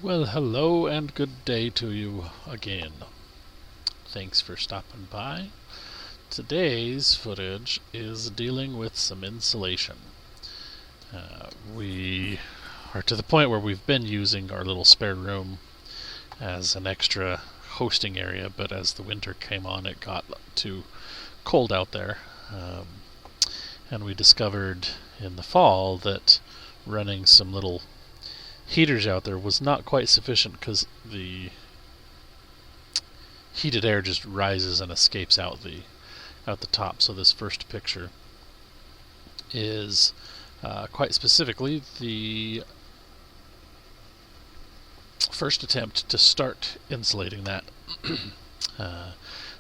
Well, hello and good day to you again. Thanks for stopping by. Today's footage is dealing with some insulation. We are to the point where we've been using our little spare room as an extra hosting area, but as the winter came on, it got too cold out there. And we discovered in the fall that running some little heaters out there was not quite sufficient because the heated air just rises and escapes out the top. So this first picture is quite specifically the first attempt to start insulating that.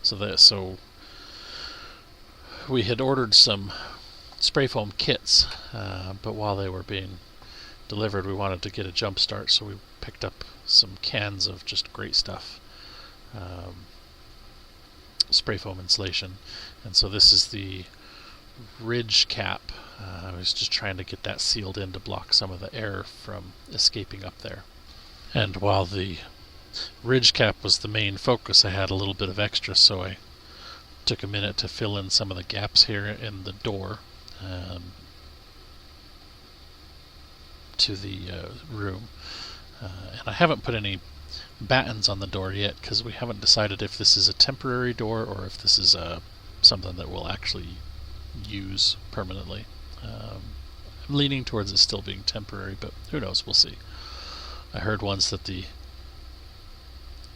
So we had ordered some spray foam kits, but while they were being delivered, we wanted to get a jump start, so we picked up some cans of just great stuff. Spray foam insulation, and so this is the ridge cap. I was just trying to get that sealed in to block some of the air from escaping up there. And while the ridge cap was the main focus, I had a little bit of extra, so I took a minute to fill in some of the gaps here in the door to the room. And I haven't put any battens on the door yet because we haven't decided if this is a temporary door or if this is something that we'll actually use permanently. I'm leaning towards it still being temporary, but who knows, we'll see. I heard once that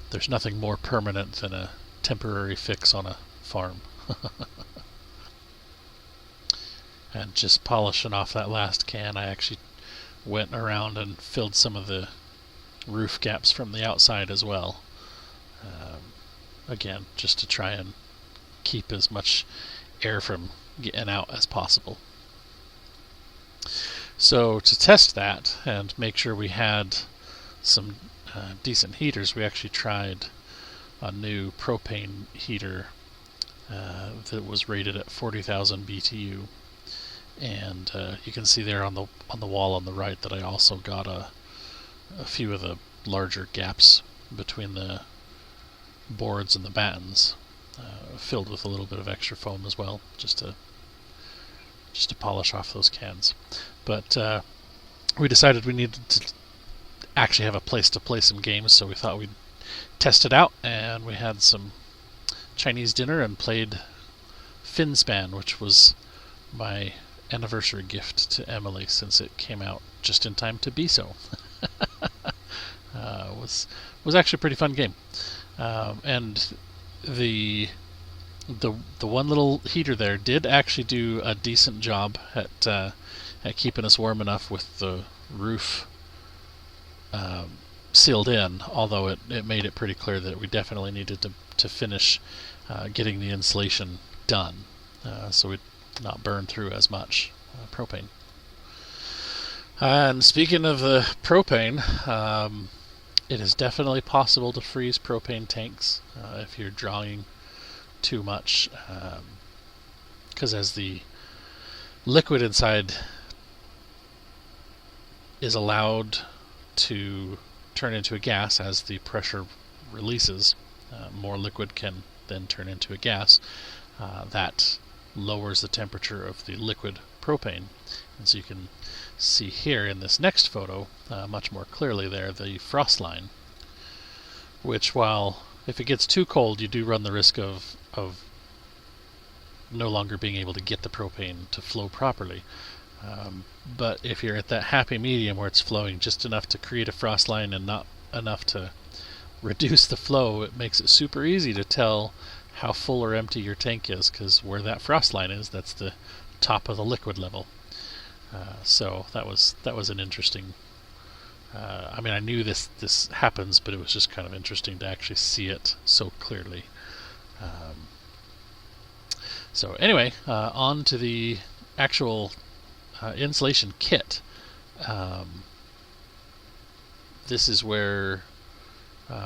there's nothing more permanent than a temporary fix on a farm. And just polishing off that last can, I actually went around and filled some of the roof gaps from the outside as well. Again, just to try and keep as much air from getting out as possible. So to test that and make sure we had some decent heaters, we actually tried a new propane heater that was rated at 40,000 BTU. And you can see there on the wall on the right that I also got a few of the larger gaps between the boards and the battens filled with a little bit of extra foam as well, just to polish off those cans. But we decided we needed to actually have a place to play some games, so we thought we'd test it out, and we had some Chinese dinner and played Finspan, which was my anniversary gift to Emily since it came out just in time to be so. Was actually a pretty fun game, and the one little heater there did actually do a decent job at keeping us warm enough with the roof sealed in, although it made it pretty clear that we definitely needed to finish getting the insulation done, so we'd not burn through as much propane. And speaking of the propane, it is definitely possible to freeze propane tanks if you're drawing too much, because as the liquid inside is allowed to turn into a gas as the pressure releases, more liquid can then turn into a gas. That lowers the temperature of the liquid propane. And so you can see here in this next photo much more clearly there the frost line, which, while if it gets too cold you do run the risk of no longer being able to get the propane to flow properly. But if you're at that happy medium where it's flowing just enough to create a frost line and not enough to reduce the flow, it makes it super easy to tell how full or empty your tank is, because where that frost line is, that's the top of the liquid level. So that was an interesting. I mean, I knew this happens, but it was just kind of interesting to actually see it so clearly. So anyway, on to the actual insulation kit. This is where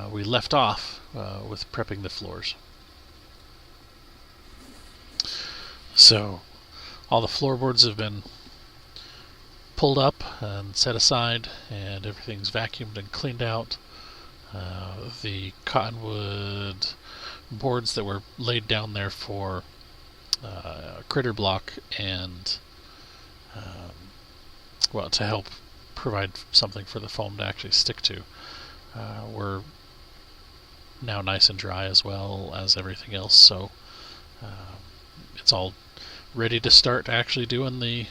we left off with prepping the floors. So all the floorboards have been pulled up and set aside, and everything's vacuumed and cleaned out. The cottonwood boards that were laid down there for critter block and to help provide something for the foam to actually stick to, were now nice and dry, as well as everything else. So it's all ready to start actually doing the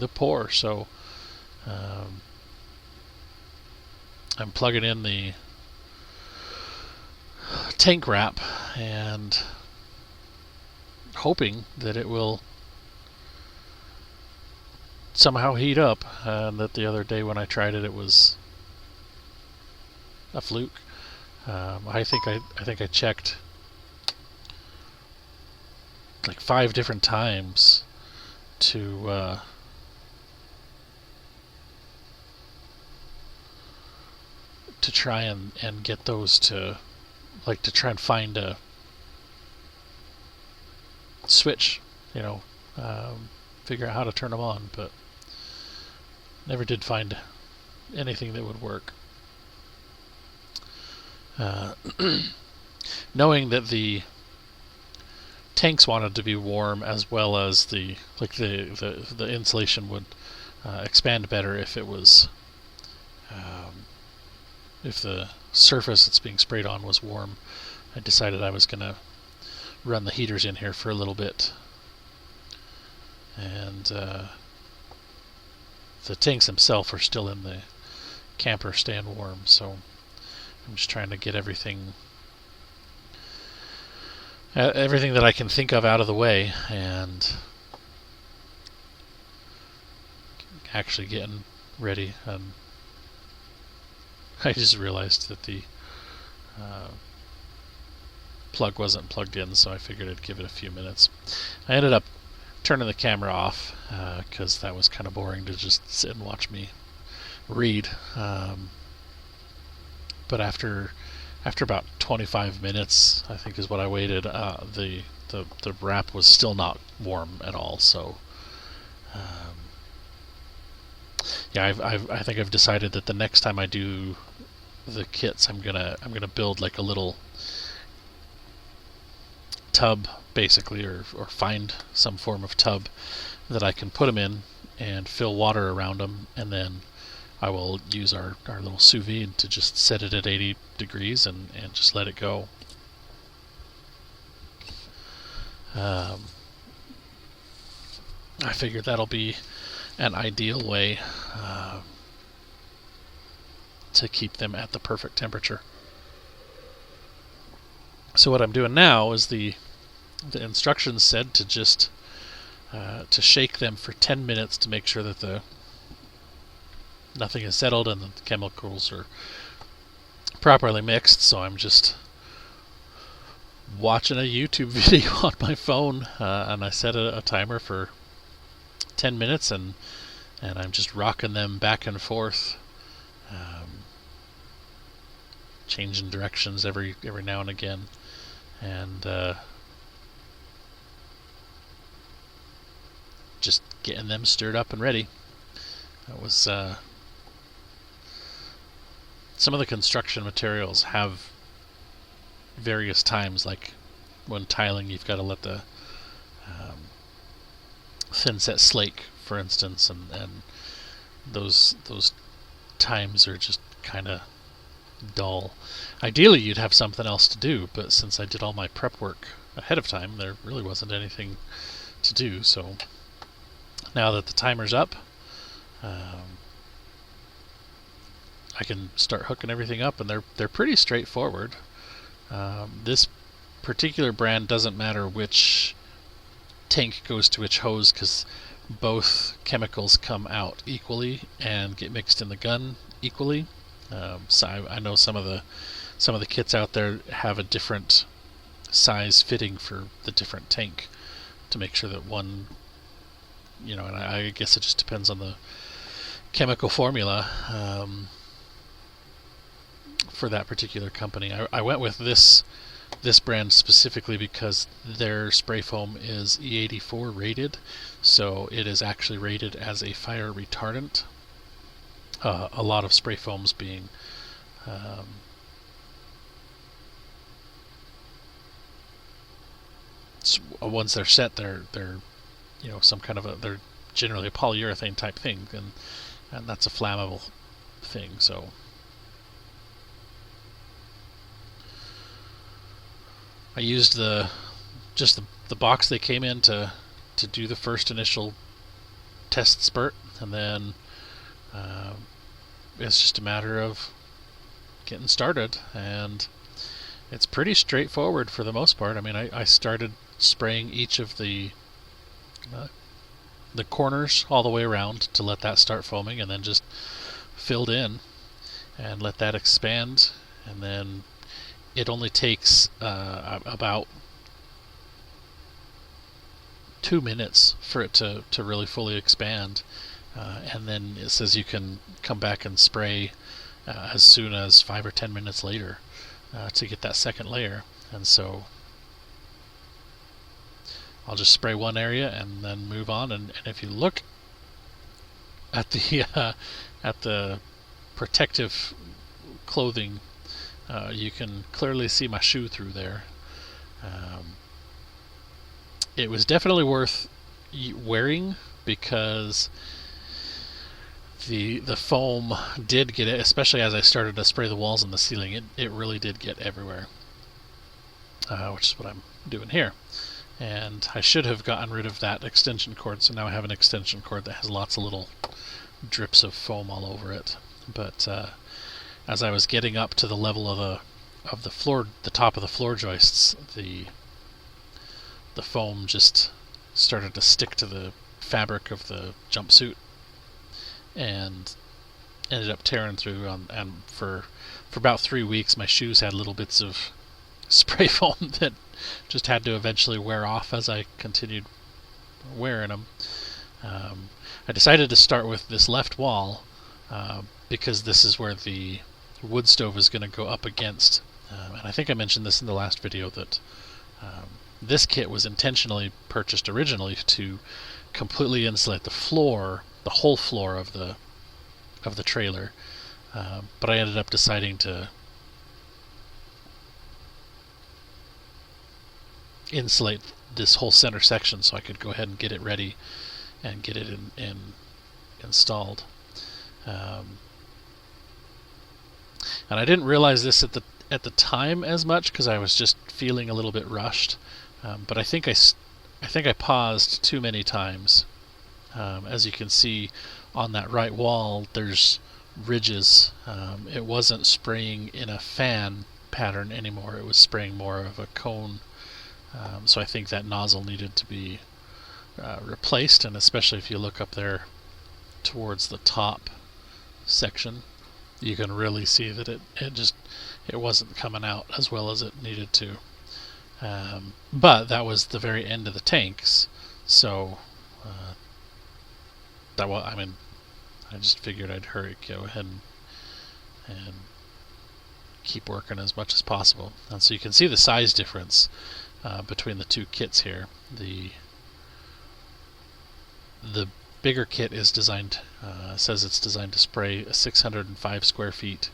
pour. So I'm plugging in the tank wrap and hoping that it will somehow heat up, and that the other day when I tried it, it was a fluke. I think I checked like 5 different times to try and get those to try and find a switch, figure out how to turn them on, but never did find anything that would work. Knowing that the tanks wanted to be warm, as well as the insulation would expand better if it was if the surface that's being sprayed on was warm, I decided I was going to run the heaters in here for a little bit. And the tanks themselves are still in the camper staying warm, so I'm just trying to get everything that I can think of out of the way, and actually getting ready. I just realized that the plug wasn't plugged in, so I figured I'd give it a few minutes. I ended up turning the camera off because that was kind of boring to just sit and watch me read. But after about 25 minutes, I think is what I waited, the wrap was still not warm at all. So I think I've decided that the next time I do the kits, I'm gonna build like a little tub, basically, or find some form of tub that I can put them in and fill water around them, and then I will use our little sous vide to just set it at 80 degrees and just let it go. I figured that'll be an ideal way to keep them at the perfect temperature. So what I'm doing now is the instructions said to just to shake them for 10 minutes to make sure that nothing is settled and the chemicals are properly mixed. So I'm just watching a YouTube video on my phone, and I set a timer for 10 minutes, and I'm just rocking them back and forth, changing directions every now and again, and just getting them stirred up and ready. That was some of the construction materials have various times, like when tiling, you've got to let the thin set slake, for instance, and those times are just kind of dull. Ideally, you'd have something else to do, but since I did all my prep work ahead of time, there really wasn't anything to do. So now that the timer's up, I can start hooking everything up, and they're pretty straightforward. This particular brand doesn't matter which tank goes to which hose, because both chemicals come out equally and get mixed in the gun equally. So I know some of the kits out there have a different size fitting for the different tank to make sure that one, and I guess it just depends on the chemical formula for that particular company. I went with this this brand specifically because their spray foam is E84 rated, so it is actually rated as a fire retardant. A lot of spray foams being once they're set, they're some kind of they're generally a polyurethane type thing, and that's a flammable thing. So I used the box they came in to do the first initial test spurt, and then it's just a matter of getting started, and it's pretty straightforward for the most part. I mean, I started spraying each of the corners all the way around to let that start foaming, and then just filled in and let that expand, and then it only takes about 2 minutes for it to really fully expand, and then it says you can come back and spray as soon as 5 or 10 minutes later to get that second layer. And so I'll just spray one area and then move on, and if you look at the protective clothing, you can clearly see my shoe through there. It was definitely worth wearing because the foam did get it, especially as I started to spray the walls and the ceiling. It really did get everywhere, which is what I'm doing here. And I should have gotten rid of that extension cord, so now I have an extension cord that has lots of little drips of foam all over it. But as I was getting up to the level of the floor, the top of the floor joists, the foam just started to stick to the fabric of the jumpsuit and ended up tearing through. And for about 3 weeks, my shoes had little bits of spray foam that just had to eventually wear off as I continued wearing them. I decided to start with this left wall because this is where the wood stove is going to go up against. And I think I mentioned this in the last video that this kit was intentionally purchased originally to completely insulate the floor, the whole floor of the trailer. But I ended up deciding to insulate this whole center section so I could go ahead and get it ready and get it installed. And I didn't realize this at the time as much because I was just feeling a little bit rushed. But I think I paused too many times. As you can see on that right wall, there's ridges. It wasn't spraying in a fan pattern anymore. It was spraying more of a cone. So I think that nozzle needed to be replaced, and especially if you look up there towards the top section, you can really see that it wasn't coming out as well as it needed to. But that was the very end of the tanks, so I just figured I'd go ahead and keep working as much as possible. And so you can see the size difference between the two kits here. The bigger kit is designed, says it's designed to spray 605 square feet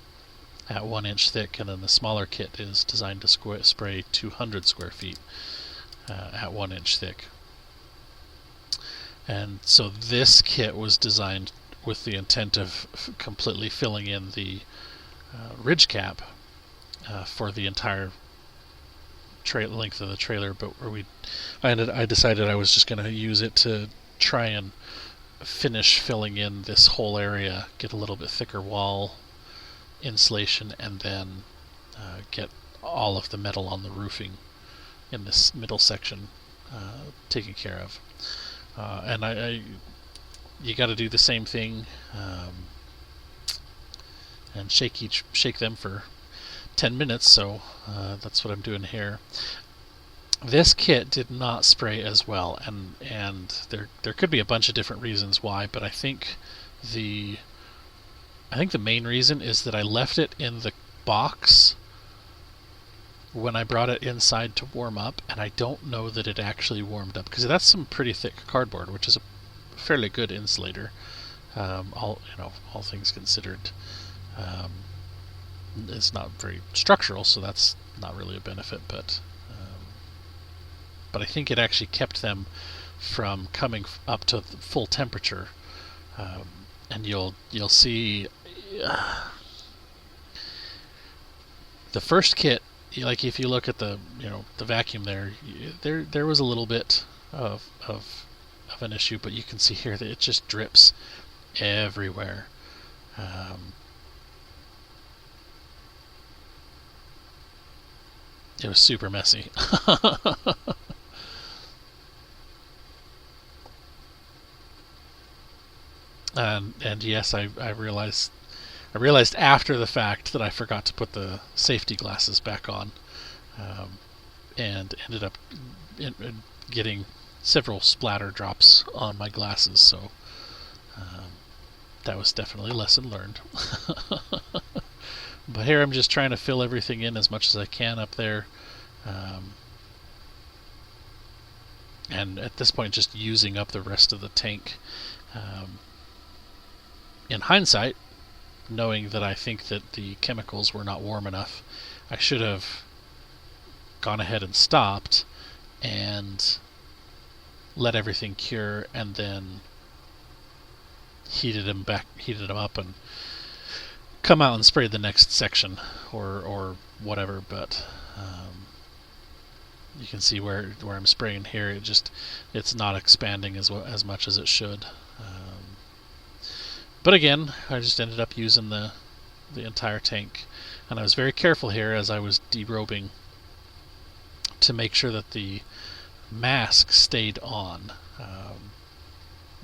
at 1 inch thick, and then the smaller kit is designed to spray 200 square feet at 1 inch thick. And so this kit was designed with the intent of completely filling in the ridge cap for the entire length of the trailer, but I decided I was just going to use it to try and finish filling in this whole area, get a little bit thicker wall insulation, and then get all of the metal on the roofing in this middle section taken care of. And you got to do the same thing and shake them for 10 minutes, so that's what I'm doing here. This kit did not spray as well, and there could be a bunch of different reasons why, but I think the main reason is that I left it in the box when I brought it inside to warm up, and I don't know that it actually warmed up, because that's some pretty thick cardboard, which is a fairly good insulator, all things considered. It's not very structural, so that's not really a benefit, but I think it actually kept them from coming up to full temperature. And you'll see the first kit, like if you look at the the vacuum there was a little bit of an issue, but you can see here that it just drips everywhere. It was super messy. And yes, I realized after the fact that I forgot to put the safety glasses back on, and ended up getting several splatter drops on my glasses. So that was definitely a lesson learned. But here I'm just trying to fill everything in as much as I can up there, and at this point just using up the rest of the tank. In hindsight, knowing that I think that the chemicals were not warm enough, I should have gone ahead and stopped and let everything cure, and then heated them up and come out and sprayed the next section or whatever. But you can see where I'm spraying here, it's not expanding as much as it should. But again, I just ended up using the entire tank, and I was very careful here as I was derobing to make sure that the mask stayed on,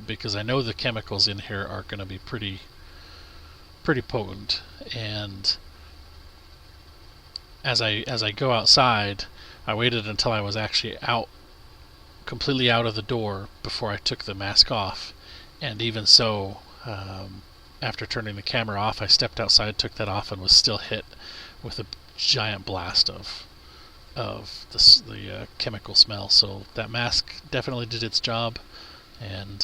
because I know the chemicals in here are going to be pretty potent. And as I go outside, I waited until I was actually completely out of the door before I took the mask off, and even so, after turning the camera off, I stepped outside, took that off, and was still hit with a giant blast of the chemical smell. So that mask definitely did its job, and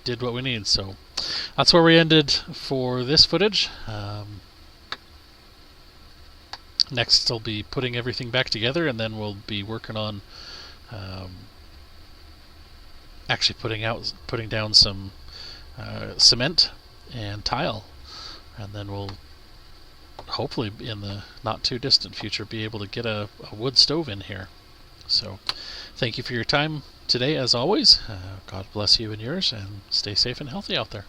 did what we need. So that's where we ended for this footage. Next I'll be putting everything back together, and then we'll be working on actually putting down some cement and tile, and then we'll hopefully in the not too distant future be able to get a wood stove in here. So thank you for your time today, as always. God bless you and yours, and stay safe and healthy out there.